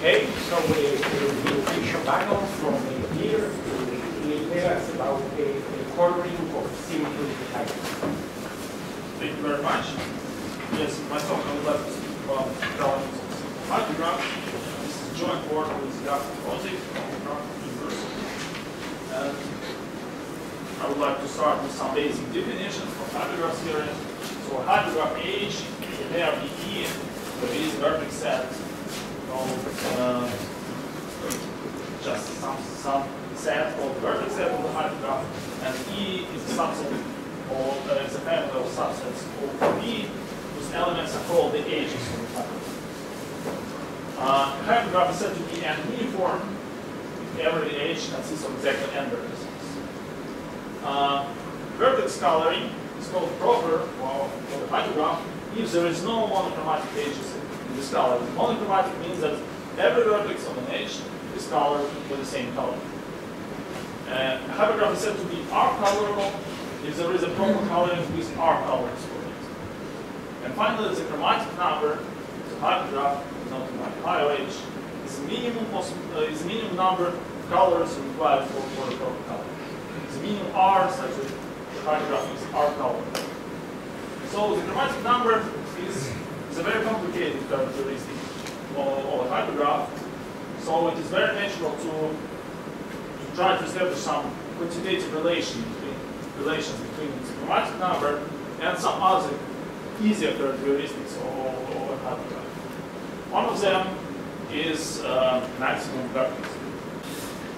Okay, so we will be Shabanov from here. He tell us about the recoloring of simple hypergraphs. Thank you very much. Yes, in my talk I would like to speak about recoloring of simple hypergraphs. This is a joint work with Kozik from University. And I would like to start with some basic definitions for hypergraph theory. So a hypergraph H is a pair of E with these vertex sets. Just some set called the vertex set of the hypergraph, and E is a subset or is a family of subsets of E whose elements are called the edges of the hypergraph. The hypergraph is said to be an uniform if every edge consists of exactly n vertices. Vertex coloring is called proper for the hypergraph if there is no monochromatic edges in this color. Monochromatic means that every vertex of an edge is colored with the same color. A hypergraph is said to be R-colorable if there is a proper coloring with R colors for it. And finally, the chromatic number of the hypergraph is not like higher H. Is the minimum number of colors required for the proper color. It's the minimum R such that the hypergraph is R-colorable. So the chromatic number is a very complicated characteristic of a hypergraph, so it is very natural to try to establish some quantitative relations between the chromatic number and some other easier characteristics of a hypergraph. One of them is maximum vertex.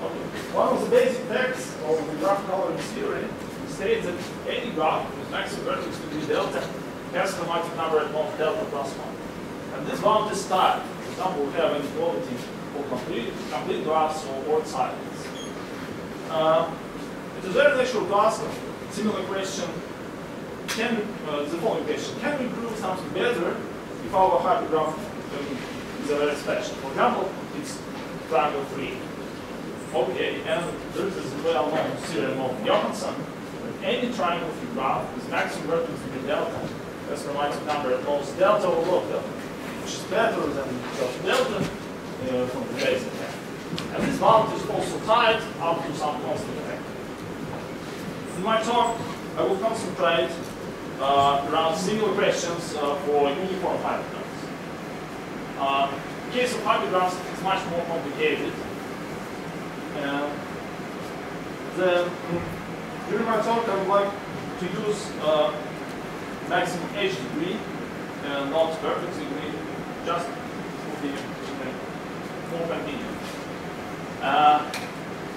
Okay. One of the basic texts of the graph coloring theory states that any graph with maximum vertex degree delta has chromatic number at most delta plus 1. And this bound is type. For example, we have inequality for complete graphs or odd cycles. It is very natural to ask a similar question, the following question: can we prove something better if our hypergraph is a very special? For example, it's triangle 3. Okay, and there is this well-known theorem of Johansson that any triangle 3 graph with maximum vertex degree delta has chromatic number at most delta or log delta, which is better than just delta from the base effect. And this bound is also tied up to some constant effect. In my talk, I will concentrate around similar questions for uniform hypergraphs. In the case of hypergraphs, it's much more complicated. During my talk, I would like to use maximum edge degree and not vertex degree, just to be more convenient.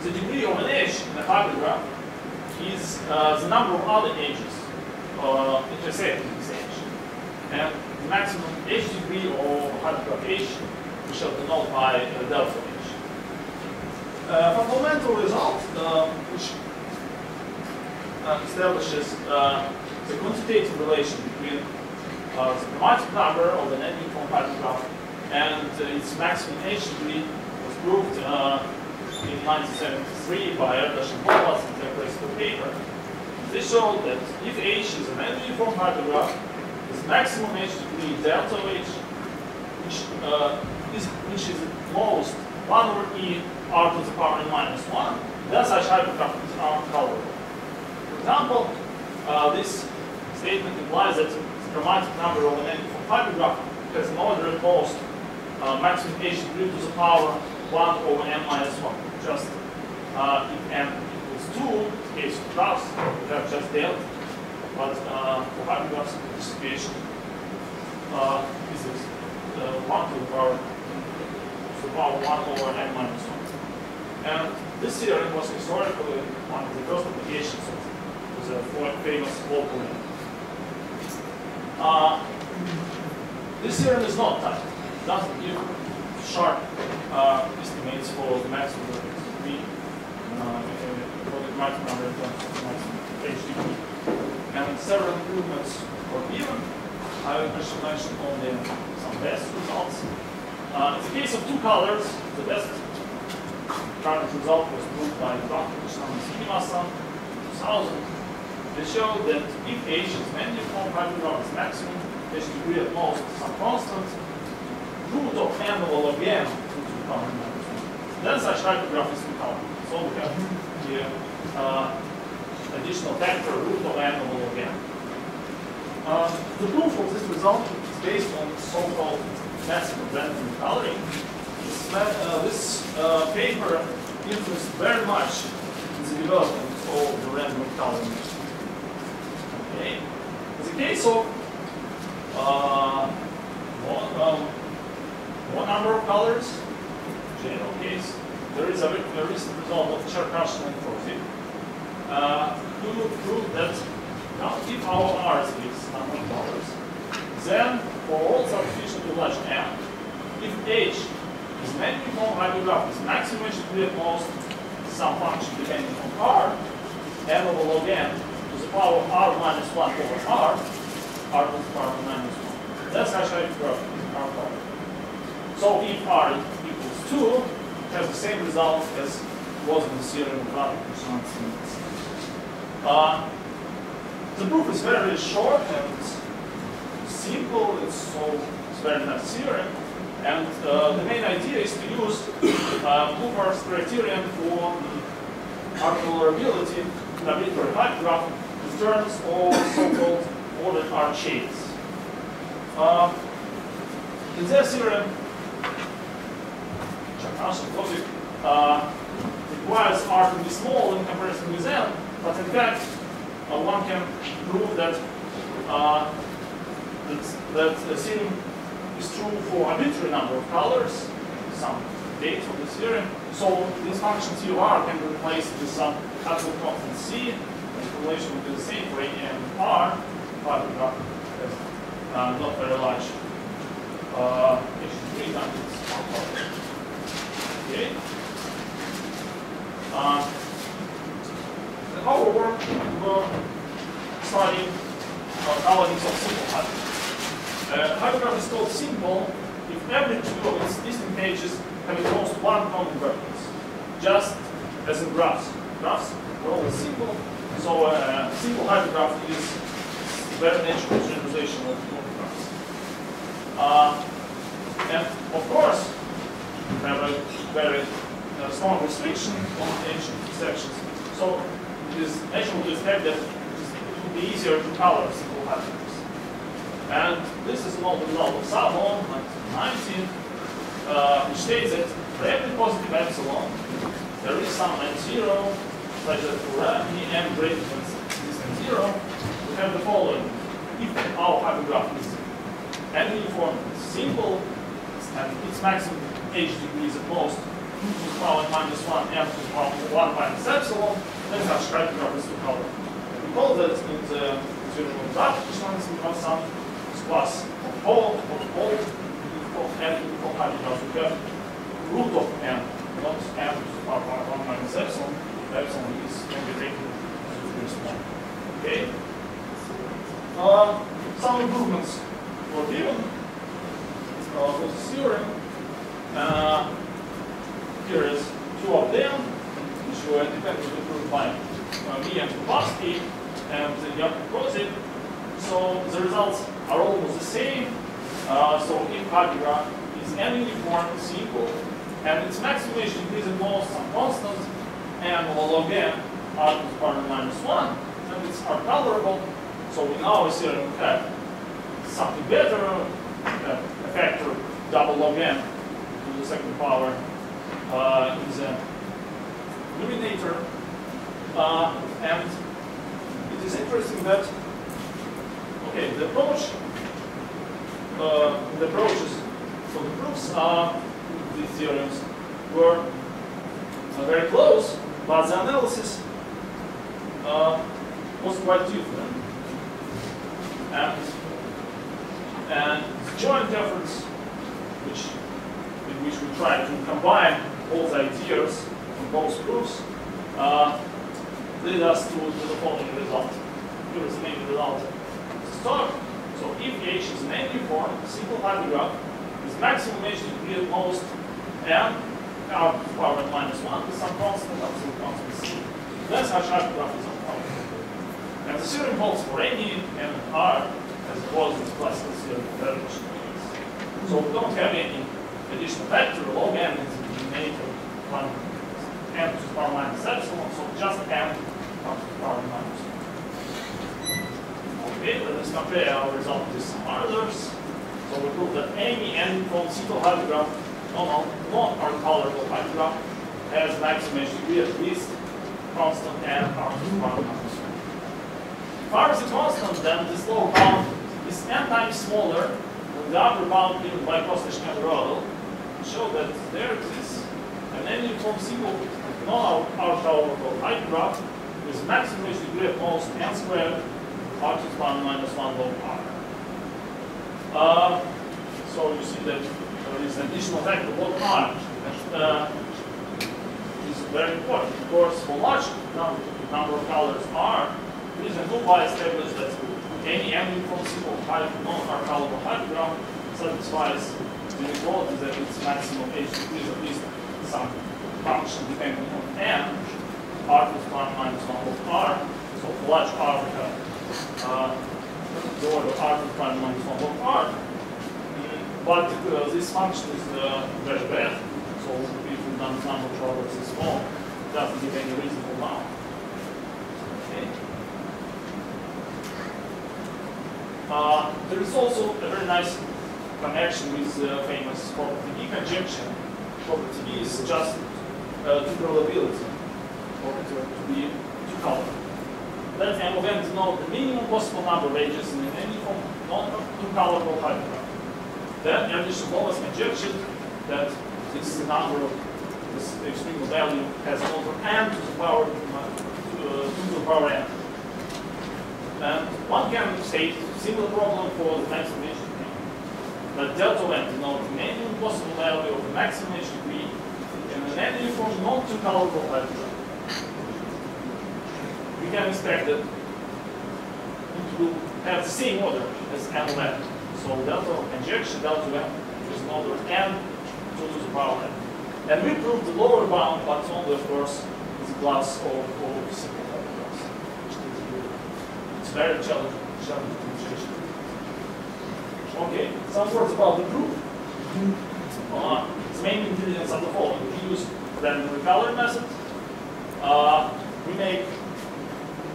The degree of an edge in a hypergraph is the number of other edges intersecting this edge. And the maximum edge degree of hypergraph H we shall denote by delta H. A fundamental result which establishes the quantitative relation between the chromatic number of an n-uniform hypergraph and its maximum H degree was proved in 1973 by Waerden and in their classical paper. They showed that if H is an n-uniform hypergraph with maximum H degree delta H, which is at most 1 over E r to the power n minus 1, then such hypergraph is R-colorable. For example, this statement implies that the chromatic number of an n-uniform hypergraph has an order at most maximum H degree to the power 1 over n minus 1. Just if n equals 2, in the case of graphs, we have just delta. But for hypergraphs, the situation is 1 to the power 1 over n minus 1. And this theorem was historically one of the first applications of the famous local limit. This theorem is not tight. It doesn't give sharp estimates for the maximum vertex degree, for the chromatic number in terms of maximum H degree. And several improvements were given. I should mention only some best results. In the case of two colors, the best current result was proved by Dr. Shinimasa in 2000. They showed that if H is an n-uniform hypergraph is maximum H degree at most some constant, root of n over log n to the power minus 1. Then such hypergraph is recoloring. So we have here additional factor root of n over log n. The proof of this result is based on so-called method of random recoloring. This paper influenced very much the development of the random recoloring method. Okay. In the case of one number of colors, general case, there is a result of Cherkassov and Kozik, who proved that now if our R is number of colors, then for all sufficiently large n, if H is an uniform hypergraph with maximum degree at most some function depending on R, n over log n to the power of R minus 1 over R to the power of minus 1. That's how hypergraph is R power. So if R equals 2, it has the same result as was in the theorem of R equals 1. The proof is very short and simple. It's very nice theorem. And the main idea is to use Bluford's criterion for R-colorability in arbitrary hypergraph in terms of so-called ordered R shades. In their theorem, Shabanov Kozik requires R to be small in comparison with n, but in fact, one can prove that that the theorem is true for arbitrary number of colors, some dates of the theorem. So this function T of R can be replaced with some absolute constant C, and the formulation will be the same for any n R, but not very large. H3 times R power. Okay. Our work will study analysis of simple hypergraph. Hypergraph is called simple if every two of its distinct pages have at most one common vertex, just as in graphs. Graphs are always simple, so simple hypergraph is very natural generalization of graphs. And of course, we have a very strong restriction on ancient sections. So it is natural to expect that it would be easier to color simple hypergraphs. And this is an old result of Shabanov, 1919, which states that for every positive epsilon, there is some n0, such that for every m greater than 0, we have the following. If our hypergraph is n uniform, simple, and its maximum h degree is at most 2 to the power minus 1 m to the power 1 minus epsilon, then such hypergraph is recolored. We call that in the theorem of that, which one is some plus of all of n equal hypergraphs. We have root of n, not m to the power 1 minus epsilon. Epsilon is can be taken as very small. Okay. Some improvements were given for this theorem. Here is two of them, which were independently proved by me and Kozik and Kozik. So the results are almost the same. So if hypergraph is n uniform, simple, and its maximum h degree is most some constant, n over log n r to the power minus 1, then it's R-colorable. So in our theorem we have something better, a factor double log n to the second power in the numerator. And it is interesting that the approaches for the proofs of these theorems were very close, but the analysis was quite different. And joint efforts, in which we tried to combine all the ideas from both proofs, lead us to the following result. Here is the main result. So if H is an n-uniform, simple hypergraph, its maximum H degree at most m r to the power minus 1 with some constant, absolute constant c. Then such hypergraph is on power. And the theorem holds for any n r as it was in the classical theorem of variation. So we don't have any additional factor, log n is made of 1 n to the power minus epsilon, so just n comes to the power minus 1. Okay, let us compare our result with some others. So we prove that any n-fold simple hypergraph, non-colorable hypergraph, has maximum degree at least constant n r to the power minus 1. If r is a constant, then this lower bound is n times smaller than the upper bound given by Kozik and Waerden. Show that there exists an n-uniform simple non-orthogonal hypergraph with maximum degree of most n squared r to the power minus 1 log r. So you see that there is an additional factor log r that is very important. Of course, for large number of colors r, there is a rule by established that any n-uniform simple non-orthogonal hypergraph satisfies the inequality that its maximum h is at least some function depending on n, r to the power minus 1 of r. So for large r, we have the order r to the power minus 1 of r. But this function is very bad. So if the number of orders is small, it doesn't give any reasonable bound. Okay. There is also a very nice connection with the famous property B conjecture. Property B is just two-probability, or to be two-color. Let M of n denote the minimum possible number of edges in any form non-two-colorable hypergraph. Then Waerden conjectured that this number of this extreme value has an order n to the power n. And one can state similar problem for the maximum h degree. That delta of n denotes the minimum possible value of the maximum h degree in an n-uniform non-two-colorable hypergraph. We can expect that it will have the same order as n of n. So delta of conjecture, delta of n is an order n to the power n. And we proved the lower bound, but only, of course, is a class of simple hypergraphs. It's very challenging conjecture. Okay, some words about the proof. Its main ingredients are the following. We use random recoloring method. We make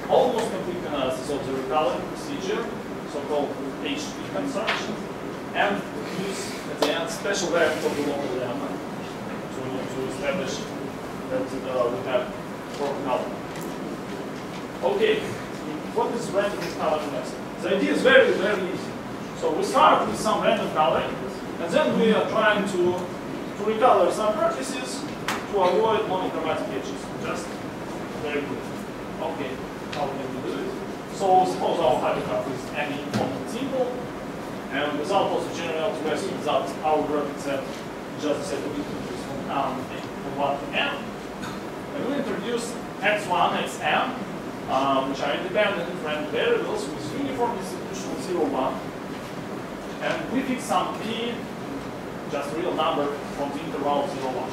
almost complete analysis of the recoloring procedure, so-called HTTP construction, and use at the end special variant of the local lemma to establish that we have proper color. Okay, what is random recoloring method? The idea is very, very easy. So we start with some random coloring, and then we are trying to recolor some vertices to avoid monochromatic edges. Just very good. Okay, how can we do it? So suppose our hypergraph is any important simple, and without also general expression, without our vertex set, just a set of integers from 1 to n. And we introduce x1, xm, which are independent random variables with uniform distribution of 0, 1. And we fix some p, just a real number from the interval 0, 1.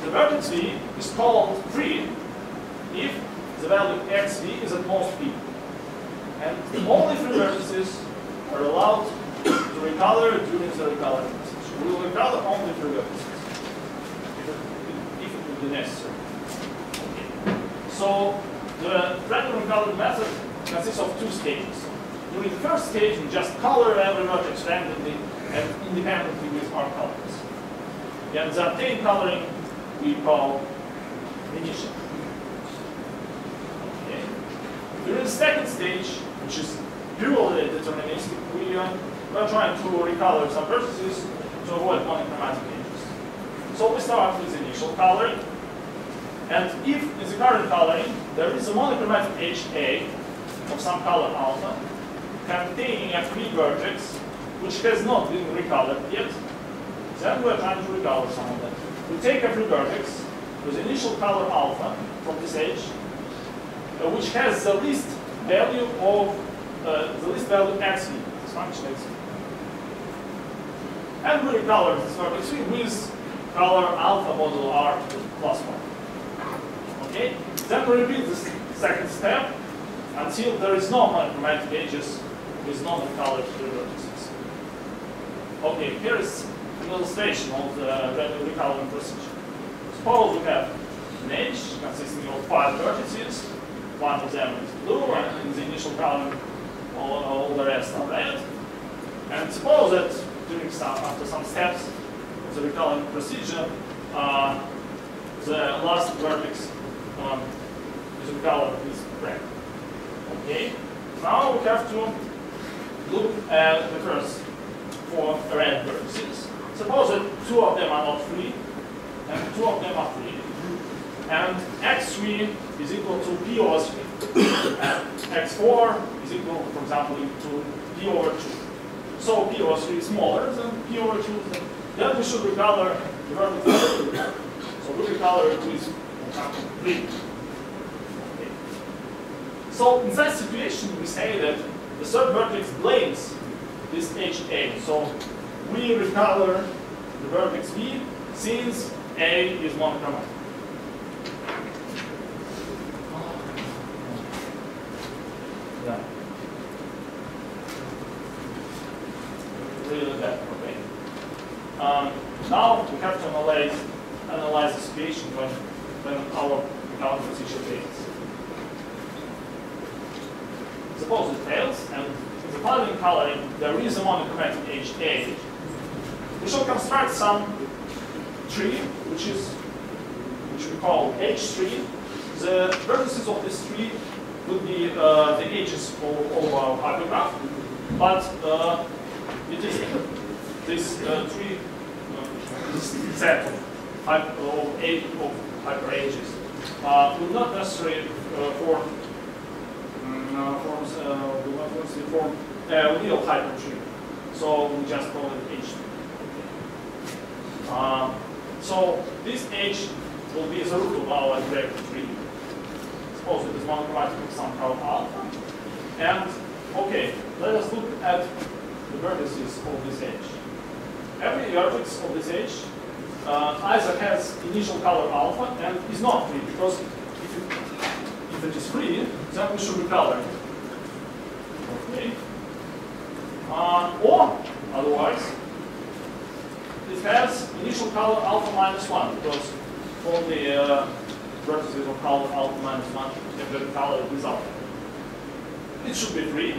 The vertex v is called free if the value xv is at most p. And only free vertices are allowed to recolor during the recoloring process. We will recolor only free vertices if it will be necessary. Okay. So the random recoloring method consists of two stages. During the first stage, we just color every vertex randomly and independently with our colors. And the obtained coloring we call initial. Okay. During the second stage, which is purely deterministic, we are trying to recolor some vertices to avoid monochromatic edges. So we start with initial coloring, and if in the current coloring there is a monochromatic edge A of some color alpha, containing a free vertex which has not been recolored yet, then we are trying to recolor some of them. We take a free vertex with initial color alpha from this edge, which has the least value of xv, this function xv. And we recolor this vertex with color alpha modulo r plus 1. Okay? Then we repeat this second step until there is no monochromatic edges with non-colored free vertices. Okay, here is an illustration of the recoloring procedure. Suppose we have an edge consisting of 5 vertices. One of them is blue, and in the initial color, all the rest are red. And suppose that after some steps of the recoloring procedure, the last vertex is recolored with red. Okay. Now we have to look at the first 4 red vertices. Suppose that 2 of them are not free, and 2 of them are free. And x3 is equal to p over 3. And x4 is equal, for example, to p over 2. So p over 3 is smaller than p over 2. Then we should recolor the vertex. So we recolor it with, for example, 3. Okay. So in that situation, we say that the third vertex blames this HA. So we recolor the vertex V since A is monochromatic. Yeah. Really that, okay. Now we have to analyze the situation when our recoloring procedure fails. Suppose it fails, and in the following coloring there is a monochromatic HA. We shall construct some tree, which we call H3. The vertices of this tree would be the edges of our hypergraph, but it is this tree, this set of hyper edges will not necessarily form a real hyper tree. So we just call it H3. So this H will be the root of our directed tree. Suppose it is monochromatic with some color alpha. And okay, let us look at the vertices of this edge. Every vertex of this edge either has initial color alpha and is not free, because if it is free, then we should recolor it. Okay. Or otherwise, it has initial color alpha minus 1, because all the vertices of color alpha minus 1 can be recolored with alpha. It should be free,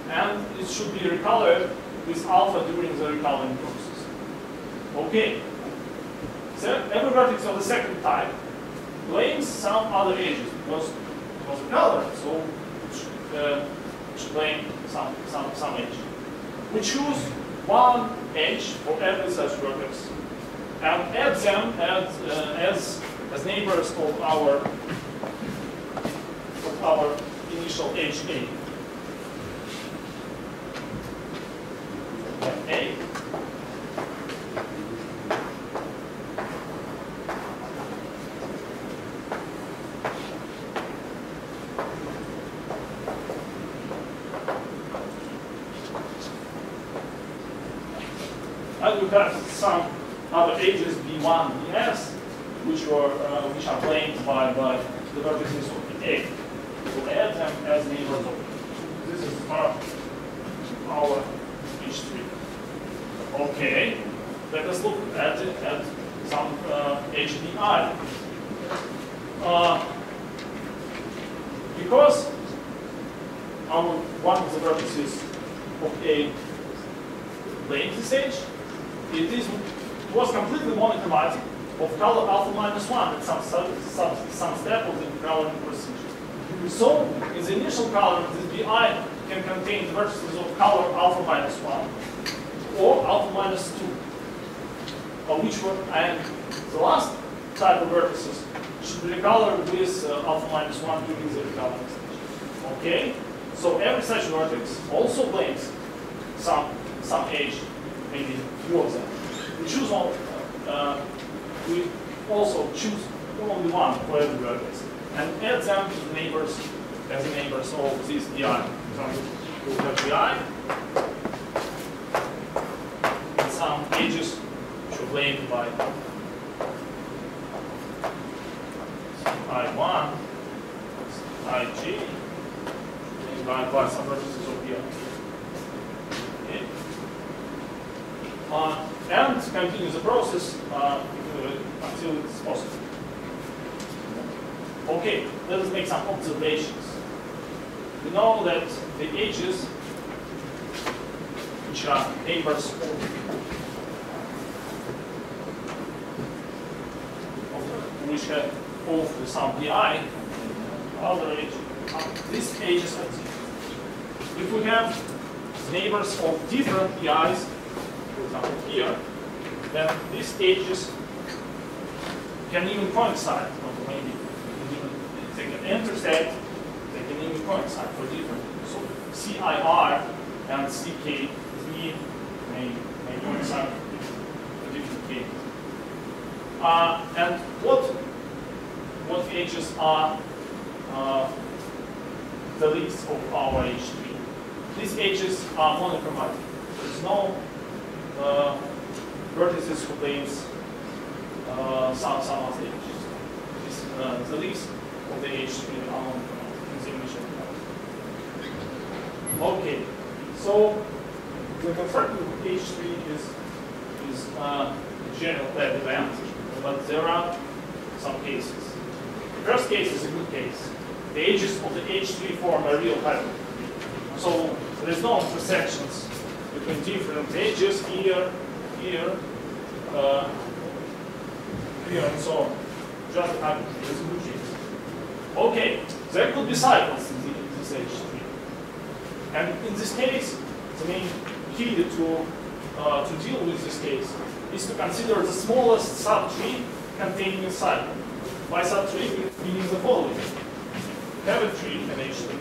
and it should be recolored with alpha during the recoloring process. Okay. So every vertex of the second type blames some other edges because it was recolored, so it should blame some edge. We choose one edge for every such vertex and add them as neighbors of our initial HA. A. And we have some other edges B1, Bs, which are blamed by the vertices of the A. We'll add them as neighbors of. This is our H3. Okay, let us look at some HDI. Because one of the vertices of A blames this edge, it was completely monochromatic of color alpha minus 1 at some step of the recoloring procedure. So, in the initial color, this BI can contain the vertices of color alpha minus 1 or alpha minus 2, and the last type of vertices should be recolored with alpha minus 1 during the recoloring stage. Okay? So every such vertex also blames some edge, maybe few of them. We also choose only one for every vertex and add them to the neighbors as the neighbors of this DI. For example, we have DI and some edges which are blamed by I1, IG, and by some vertices of DI. Okay. and continue the process until it's possible. Okay, let us make some observations. We know that the edges, which are neighbors which have both some pi, other edge, these edges are zero. If we have neighbors of different pi's, for example here, then these edges can even coincide, not maybe they can intersect, they can even coincide for different. So CIR and CKZ may coincide for different cases. And what edges are the least of our H tree? These edges are monochromatic. There is no vertices who claims some of the edges. The least of the H tree are monochromatic in the initial class. Okay, so the constructive H tree is a general bad event, but there are some cases. The first case is a good case. The edges of the H tree form a real hypergraph. So there's no intersections between different edges here, here, here, and so on. Just a hypergraph. It's a good case. Okay, there could be cycles in this H tree. And in this case, the main key to deal with this case is to consider the smallest subtree containing a cycle. By subtree, we mean the following. Have a tree, an H tree.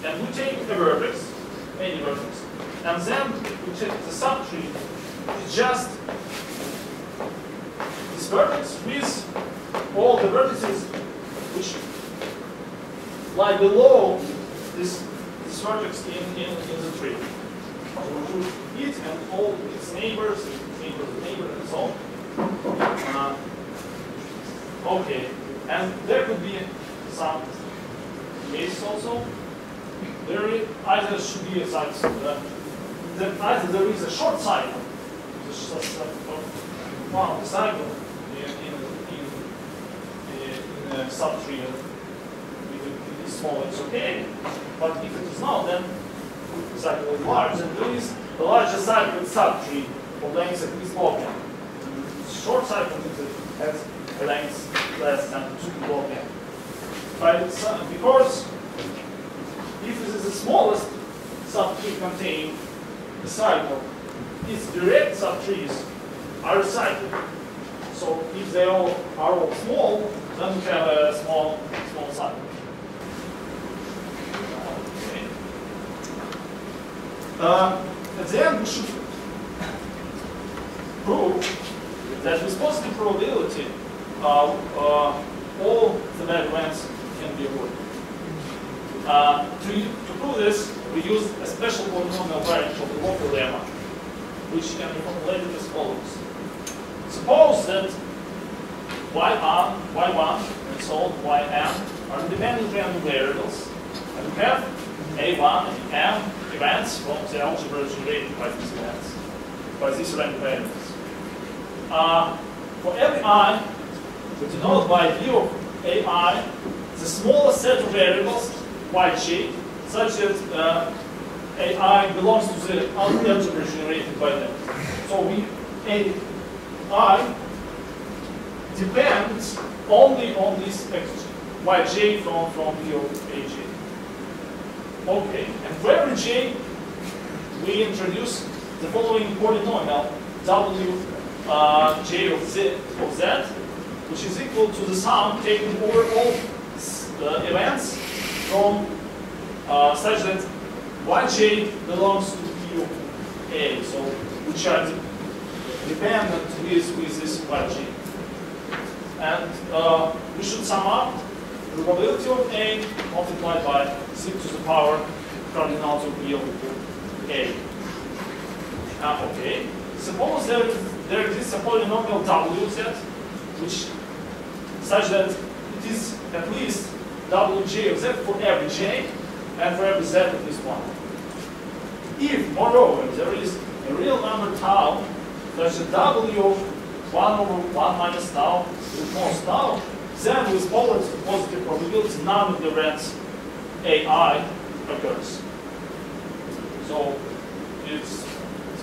And we take a vertex, any vertex, and then we take the subtree. It's just this vertex with all the vertices which lie below this vertex in the tree. So we put it and all its neighbors, and so on. Okay, and there could be some cases also. There either should be a cycle, then either there is a short cycle, one of the cycle in a subtree it is small, it's okay. But if it is not, then the cycle is large, and there is a larger cycle in subtree of length at least log n. Short cycle has a length less than 2 log n. But because if this is the smallest subtree containing the cycle, its direct subtrees are recycled. So if they all are all small, then we have a small cycle. Okay. At the end, we should prove that with positive probability, all the bad events can be avoided. To prove this, we use a special polynomial variant of the local lemma, which can be formulated as follows. Suppose that y1, and so on, yn are independent random variables, and we have a1 and m events from the algebra generated by these events, by these random variables. For every I, we denote by v of ai the smallest set of variables, yj, such that ai belongs to the algebra generated by them. So ai depends only on this yj from v of aj. Okay, and for every j, we introduce the following polynomial wj of z, which is equal to the sum taken over all events from such that yj belongs to v of a, so which are dependent with this yj. And we should sum up the probability of a multiplied by 6 to the power cardinality of v of a. Okay. Suppose there exists a polynomial wz, which such that it is at least wj of z for every j, and for every z at least 1. if, moreover, there is a real number tau, such that W of 1 over 1 minus tau is most tau, then with positive probability, none of the events AI occurs. So its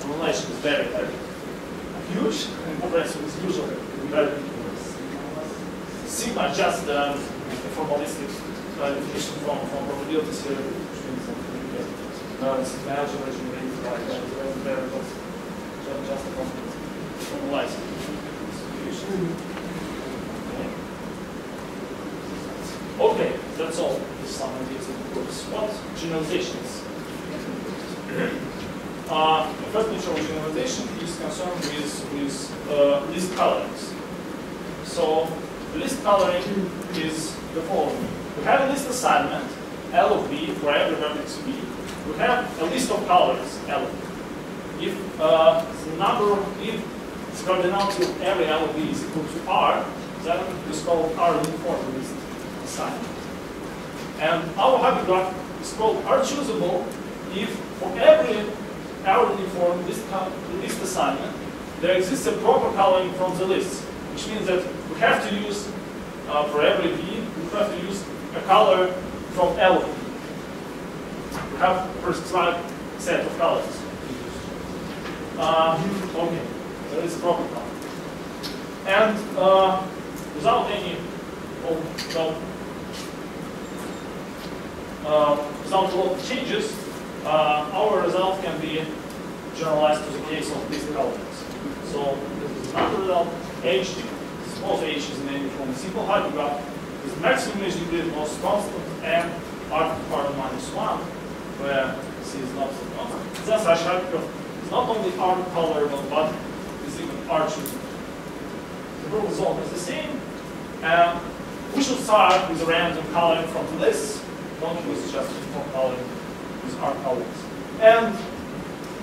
relation is very, very huge in comparison with usual very big numbers. Sigma just a formalistic definition from probability theory, which means that it's imaginary generated by variables. Just a formalized distribution. Okay, that's all. Some ideas of the course. What generalizations? The first nature of generalization is concerned with list colorings. So list coloring is the following. We have a list assignment, L of B, for every vertex B. We have a list of colors, L of B. If if the cardinality of every L of B is equal to R, then it's called R uniform list assignment. And our hypergraph is called R choosable if for every R uniform list assignment there exists a proper coloring from the list, which means that we have to use for every V, we have to use a color from L of B. We have a prescribed set of colors. Okay, there is a proper color. And without any, without a lot of changes, our result can be generalized to the case of these colorings. So this is another result. H, suppose H is named from a simple hypergraph with maximum H degree most constant and R to the power minus 1, where C is not so constant. Then such hypergraph is not only R colorable, but is even R choosable. The rule is always the same. We should start with a random coloring from the list. Don't use just uniform coloring with R colors. And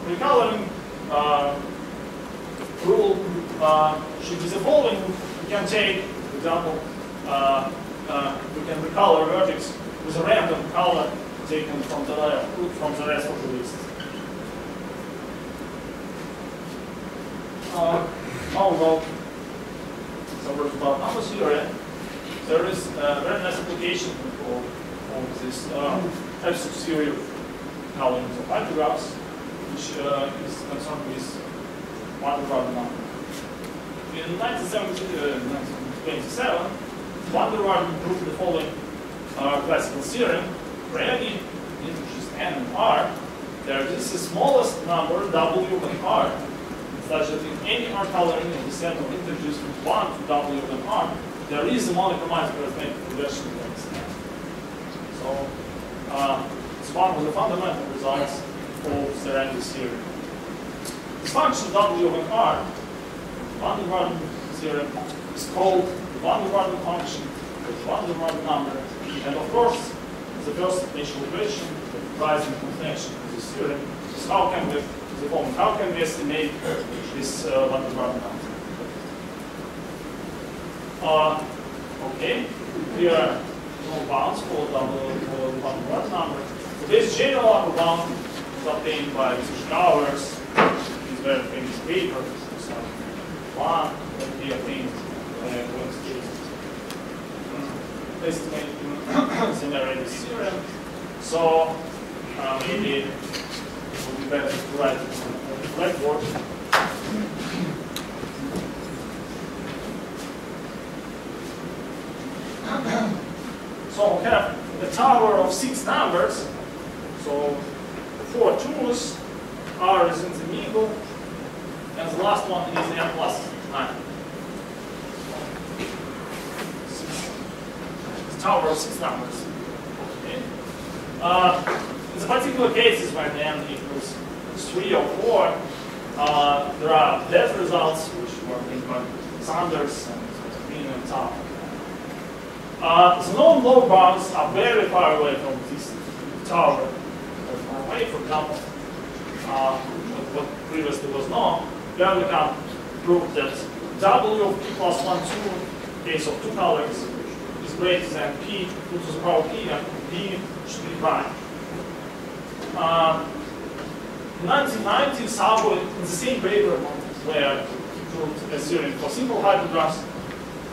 recoloring rule should be the following. We can take, for example, we can recolor a vertex with a random color taken from the rest of the list. Now about some words about number theory. There is a very nice application of this types of theory of colorings of hypergraphs, which is concerned with one number. In 1927, Van der Waerden proved the following classical theorem: for any integers n and r, there exists the smallest number w and r, such that in any r coloring of the set of integers from 1 to w and r, there is a monochromatic arithmetic progression of this n. So it's one of the fundamental results of Theorem's theory. This function w and r, Van der Waerden theorem, is called the Van der Waerden function, the Van der Waerden number, and of course, the first initial equation that provides in connection with this theorem is how can we estimate this Van der Waerden number? Okay, here are no bounds for the Van der Waerden number. So this general upper bound is obtained by Showers, his very famous paper, 2001, that he obtained estimating generated theorem. So maybe it would be better to write it on the blackboard. So we have a tower of 6 numbers. So 4 twos, R is in the middle, and the last one is n plus 9. It's a tower of 6 numbers. Okay. In the particular cases when n equals 3 or 4, there are dead results, which were made by Sanders and Green and Tau. The known low bounds are very far away from this tower. For example, what previously was known, then we can prove that W of p plus 1, 2, in case of 2 colors, is greater than p 2 to the power p, and p should be prime. In 1990, Sabo, in the same paper where he proved a theorem for simple hypergraphs,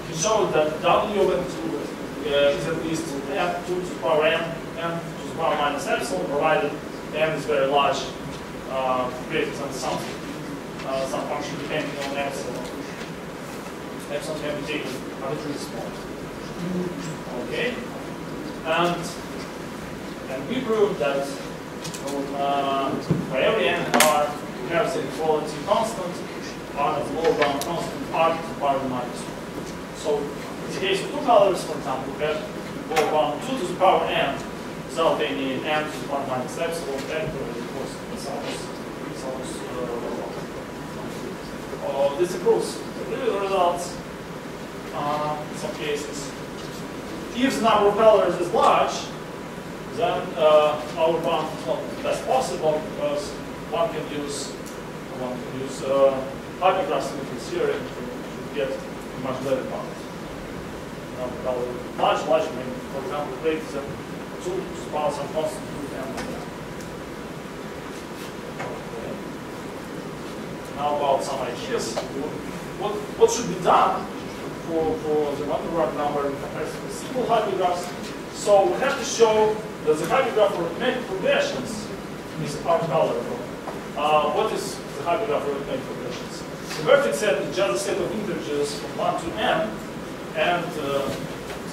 he showed that W of n2 is at least m2 to the power m, m to the power minus epsilon, provided m is very large, greater than some function depending on epsilon. Epsilon can be taken arbitrarily small. Okay, and we proved that for every n r, we have the inequality constant, r is lower bound constant, r to the power minus 1. So in the case of two colors, for example, we have lower bound 2 to the power n without any m to the power minus epsilon vector, of course, this improves the real results in some cases. If the number of colors is large, then our bound is not the best possible because one can use hypergraphs in the theorem to get a much better bound. Number of colors large, meaning, for example, greater than 2 to the power some constant 2m. Okay. Now about some ideas. What should be done for the one-to-one number in comparison with simple hypergraphs? So we have to show that the hypergraph for arithmetic progressions is uncolorable. What is the hypergraph for arithmetic progressions? The vertex set is just a set of integers from 1 to n, and the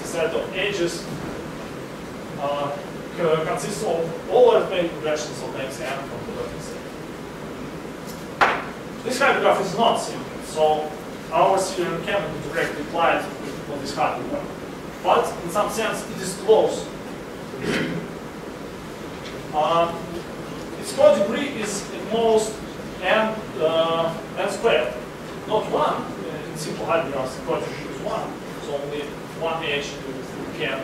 set of edges consists of all arithmetic progressions of x n from the vertex set. This hypergraph is not simple, so our theorem cannot be directly applied on this hypergraph. But in some sense, it is close. Its codegree is at most n squared, not 1. In simple hypergraphs, the codegree is 1, so only one edge can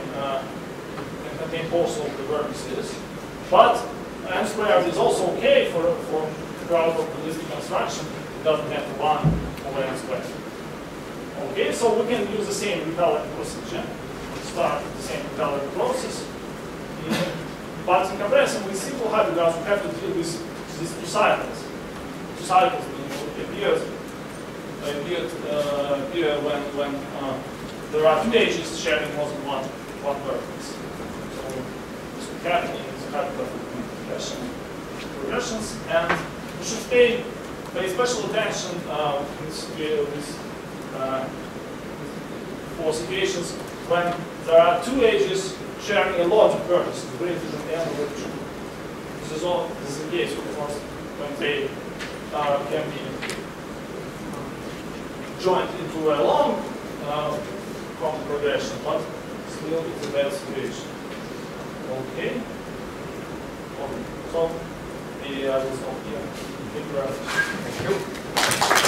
contain both of the vertices. But n squared is also okay for probabilistic construction. It doesn't have 1 over n squared. Okay, so we can use the same recoloring procedure. Start with the same recoloring process. But in comparison with simple hypergraphs, we have to deal with these two cycles. Two cycles appear when there are two edges sharing more than one vertex. So this would happen in the hypergraph progressions, and we should pay special attention for situations when there are two edges sharing a lot of vertices, greater than n over 2. This is the case, of course, when they can be joined into a long common progression, but still it's a bad situation. Okay. So maybe I will stop here. Thank you very much. Thank you.